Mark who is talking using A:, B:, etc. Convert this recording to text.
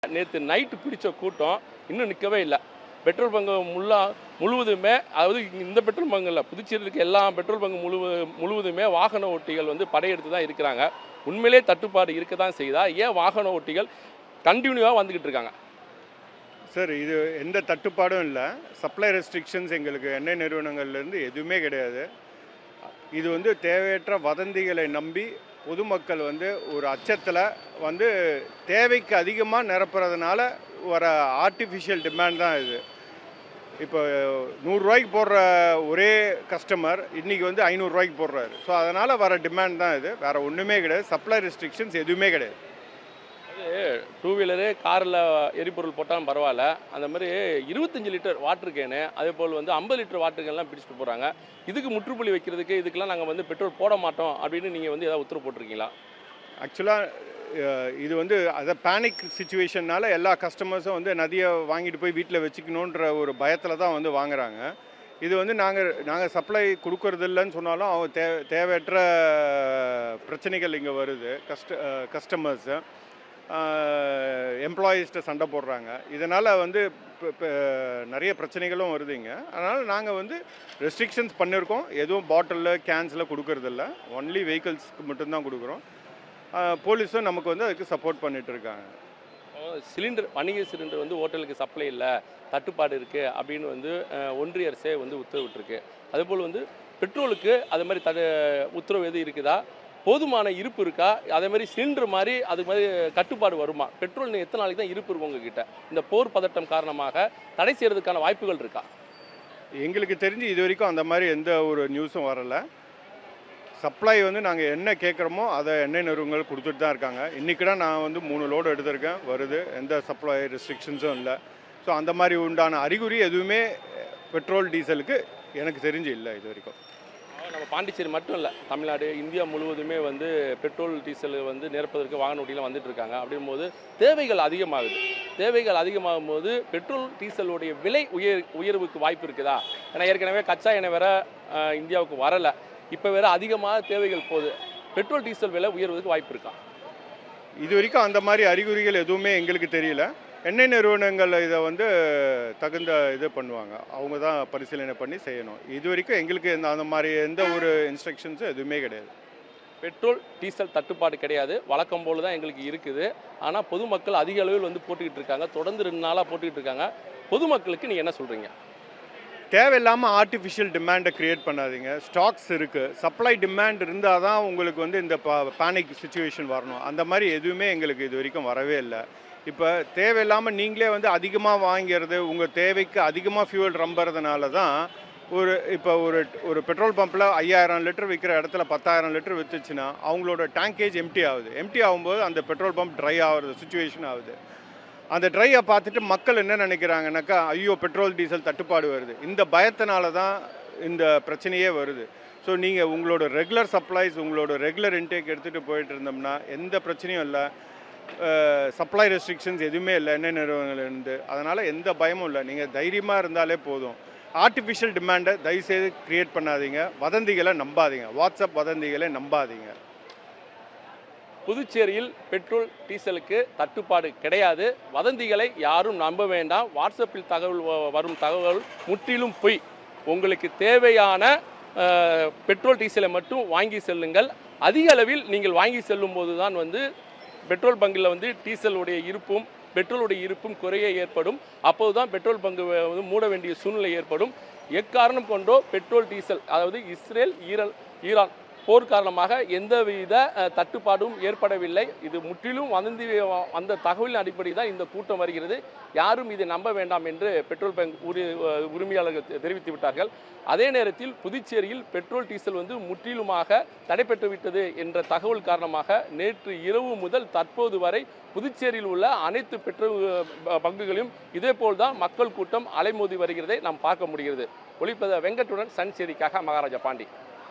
A: நேற்று நைட்டு பிடிச்ச கூட்டம் இன்னும் நிற்கவே இல்லை. பெட்ரோல் பங்கு முழுவதுமே, அதாவது இந்த பெட்ரோல் பங்கு இல்லை, புதுச்சேரியில் இருக்க எல்லா பெட்ரோல் பங்கு முழுவதுமே வாகன ஓட்டிகள் வந்து படையெடுத்து தான் இருக்கிறாங்க. உண்மையிலே தட்டுப்பாடு இருக்க தான் செய்தா, ஏன் வாகன ஓட்டிகள் கண்டினியூவாக வந்துக்கிட்டு இருக்காங்க?
B: சார், இது எந்த தட்டுப்பாடும் இல்லை. சப்ளை ரெஸ்ட்ரிக்ஷன்ஸ் எங்களுக்கு எண்ணெய் நிறுவனங்கள்லேருந்து எதுவுமே கிடையாது. இது வந்து தேவையற்ற வதந்திகளை நம்பி பொதுமக்கள் வந்து ஒரு அச்சத்தில் வந்து தேவைக்கு அதிகமாக நிரப்புறதுனால வர ஆர்டிஃபிஷியல் டிமாண்ட் தான் இது. இப்போ 100 ரூபாய்க்கு போடுற ஒரே கஸ்டமர் இன்றைக்கி வந்து 500 ரூபாய்க்கு போடுறாரு. ஸோ அதனால் வர டிமாண்ட் தான் இது, வேறு ஒன்றுமே கிடையாது. சப்ளை ரெஸ்ட்ரிக்ஷன்ஸ் எதுவுமே கிடையாது.
A: டூ வீலரு, காரில் எரிபொருள் போட்டாலும் பரவாயில்ல, அந்த மாதிரி 25 லிட்டர் வாட்டர் கேனு, அதே போல் வந்து 50 லிட்டர் வாட்டர் கேன்லாம் பிடிச்சிட்டு போகிறாங்க. இதுக்கு முற்றுப்புள்ளி வைக்கிறதுக்கு இதுக்கெல்லாம் நாங்கள் வந்து பெட்ரோல் போட மாட்டோம் அப்படின்னு நீங்கள் வந்து ஏதாவது உத்தரவு போட்டிருக்கீங்களா?
B: ஆக்சுவலாக இது வந்து அதை பேனிக் சுச்சுவேஷன்னால் எல்லா கஸ்டமர்ஸும் வந்து நதியை வாங்கிட்டு போய் வீட்டில் வச்சுக்கணுன்ற ஒரு பயத்தில் தான் வந்து வாங்குகிறாங்க. இது வந்து நாங்கள் சப்ளை கொடுக்கறதில்லன்னு சொன்னாலும் அவங்க தேவையற்ற பிரச்சனைகள் இங்கே வருது. கஸ்டமர்ஸு எம்ப்ளாயீஸ்கிட்ட சண்டை போடுறாங்க. இதனால் வந்து நிறைய பிரச்சனைகளும் வருதுங்க. அதனால் நாங்கள் வந்து ரெஸ்ட்ரிக்ஷன்ஸ் பண்ணியிருக்கோம். எதுவும் பாட்டிலில் கேன்ஸில் கொடுக்கறதில்ல, ஒன்லி வெஹிக்கிள்ஸ்க்கு மட்டும்தான் கொடுக்குறோம். போலீஸும் நமக்கு வந்து அதுக்கு சப்போர்ட் பண்ணிட்டு இருக்காங்க.
A: சிலிண்டர், வணிக சிலிண்டர் வந்து ஹோட்டலுக்கு சப்ளை இல்லை, தட்டுப்பாடு இருக்குது அப்படின்னு வந்து ஒன்றிய அரசே வந்து உத்தரவிட்டிருக்கு. அதேபோல் வந்து பெட்ரோலுக்கு அது மாதிரி உத்தரவு எது இருக்குதா? போதுமான இருப்பு இருக்கா? அதே மாதிரி சிலிண்டர் மாதிரி அது மாதிரி கட்டுப்பாடு வருமா? பெட்ரோல் எத்தனை நாளைக்கு தான் இருப்பு இருக்கும் உங்ககிட்ட? இந்த போர் பதட்டம் காரணமாக தடை செய்கிறதுக்கான வாய்ப்புகள் இருக்கா?
B: எங்களுக்கு தெரிஞ்சு இது வரைக்கும் அந்த மாதிரி எந்த ஒரு நியூஸும் வரலை. சப்ளை வந்து நாங்கள் என்ன கேட்குறோமோ அதை எண்ணெய் நிறுவனங்கள் கொடுத்துட்டு தான் இருக்காங்க. இன்றைக்கி தான் நான் வந்து 3 லோடு எடுத்திருக்கேன், வருது. எந்த சப்ளை ரெஸ்ட்ரிக்ஷன்ஸும் இல்லை. ஸோ அந்த மாதிரி உண்டான அறிகுறி எதுவுமே பெட்ரோல் டீசலுக்கு எனக்கு தெரிஞ்சு இல்லை இது வரைக்கும்.
A: நம்ம பாண்டிச்சேரி மட்டும் இல்லை, தமிழ்நாடு, இந்தியா முழுவதுமே வந்து பெட்ரோல் டீசல் வந்து நிரப்பதற்கு வாகன ஓட்டிலாம் வந்துட்டு இருக்காங்க. அப்படிங்கும்போது தேவைகள் அதிகமாகுது. தேவைகள் அதிகமாகும் போது பெட்ரோல் டீசலுடைய விலை உயர்வுக்கு வாய்ப்பு இருக்குதா? ஏன்னா ஏற்கனவே கச்சா எண்ணெய் வேற இந்தியாவுக்கு வரலை, இப்போ வேறு அதிகமாக தேவைகள் போகுது. பெட்ரோல் டீசல் விலை உயர்வதற்கு வாய்ப்பு இருக்கா?
B: இது வரைக்கும் அந்த மாதிரி அறிகுறிகள் எதுவுமே எங்களுக்கு தெரியல. எண்ணெய் நிறுவனங்கள் இதை வந்து தகுந்த இது பண்ணுவாங்க, அவங்க தான் பரிசீலனை பண்ணி செய்யணும். இது வரைக்கும் எங்களுக்கு அந்த மாதிரி எந்த ஒரு இன்ஸ்ட்ரக்ஷன்ஸும் எதுவுமே கிடையாது.
A: பெட்ரோல் டீசல் தட்டுப்பாடு கிடையாது, வழக்கம் போல் தான் எங்களுக்கு இருக்குது. ஆனால் பொதுமக்கள் அதிக அளவில் வந்து போட்டுக்கிட்டு இருக்காங்க, தொடர்ந்து 2 நாளாக போட்டுக்கிட்டு இருக்காங்க. பொதுமக்களுக்கு நீங்கள் என்ன சொல்கிறீங்க?
B: தேவையில்லாமல் ஆர்டிஃபிஷியல் டிமாண்டை க்ரியேட் பண்ணாதீங்க. ஸ்டாக்ஸ் இருக்குது, சப்ளை டிமாண்ட் இருந்தால் தான் உங்களுக்கு வந்து இந்த பேனிக் சுச்சுவேஷன் வரணும். அந்த மாதிரி எதுவுமே எங்களுக்கு இது வரைக்கும் வரவே இல்லை. இப்போ தேவையில்லாமல் நீங்களே வந்து அதிகமாக வாங்கிறது, உங்கள் தேவைக்கு அதிகமாக ஃபியூவல் நம்புறதுனால தான் இப்போ ஒரு பெட்ரோல் பம்பில் 5000 லிட்டர் விற்கிற இடத்துல 10,000 லிட்டர் விற்றுச்சுன்னா அவங்களோட டேங்கேஜ் எம்டி ஆகுது. எம்டி ஆகும்போது அந்த பெட்ரோல் பம்ப் ட்ரை ஆகிறது சுச்சுவேஷன் ஆகுது. அந்த ட்ரையை பார்த்துட்டு மக்கள் என்ன நினைக்கிறாங்கனாக்கா, ஐயோ பெட்ரோல் டீசல் தட்டுப்பாடு வருது, இந்த பயத்தினால தான் இந்த பிரச்சனையே வருது. ஸோ நீங்கள் உங்களோட ரெகுலர் சப்ளைஸ், உங்களோட ரெகுலர் இன்டேக் எடுத்துகிட்டு போயிட்டு இருந்தோம்னா எந்த பிரச்சனையும் இல்லை. சப்ளை ரெஸ்ட்ரிக்ஷன்ஸ் எதுவுமே இல்லை எண்ணெய் நிறுவனங்கள்லேருந்து. அதனால் எந்த பயமும் இல்லை. நீங்கள் தைரியமாக இருந்தாலே போதும். ஆர்டிஃபிஷியல் டிமாண்டை தயவுசெய்து க்ரியேட் பண்ணாதீங்க. வதந்திகளை நம்பாதீங்க, வாட்ஸ்அப் வதந்திகளை நம்பாதீங்க.
A: புதுச்சேரியில் பெட்ரோல் டீசலுக்கு தட்டுப்பாடு கிடையாது. வதந்திகளை யாரும் நம்ப வேண்டாம். வாட்ஸ்அப்பில் வரும் தகவல் முற்றிலும் பொய். உங்களுக்கு தேவையான பெட்ரோல் டீசலை மட்டும் வாங்கி செல்லுங்கள். அதிக அளவில் நீங்கள் வாங்கி செல்லும் போது தான் வந்து பெட்ரோல் பங்கில் வந்து டீசலுடைய இருப்பும் பெட்ரோலுடைய இருப்பும் குறைய ஏற்படும். அப்போது தான் பெட்ரோல் பங்கு வந்து மூட வேண்டிய சூழ்நிலை ஏற்படும். எக்காரணம் கொண்டோ பெட்ரோல் டீசல், அதாவது இஸ்ரேல் ஈரான் போர் காரணமாக எந்தவித தட்டுப்பாடும் ஏற்படவில்லை. இது முற்றிலும் வதந்தி. அந்த தகவலின் அடிப்படையில் தான் இந்த கூட்டம் வருகிறது. யாரும் இதை நம்ப வேண்டாம் என்று பெட்ரோல் பங்க் உரிமையாளர்கள் தெரிவித்து விட்டார்கள். அதே நேரத்தில் புதுச்சேரியில் பெட்ரோல் டீசல் வந்து முற்றிலுமாக தடைபெற்று விட்டது என்ற தகவல் காரணமாக நேற்று இரவு முதல் தற்போது வரை புதுச்சேரியில் உள்ள அனைத்து பெட்ரோல் பங்குகளையும் இதேபோல் தான் மக்கள் கூட்டம் அலைமோதி வருகிறதை நாம் பார்க்க முடிகிறது. ஒளிப்பதிவு வெங்கட்டுடன் சன் செய்திக்காக மகாராஜா பாண்டி.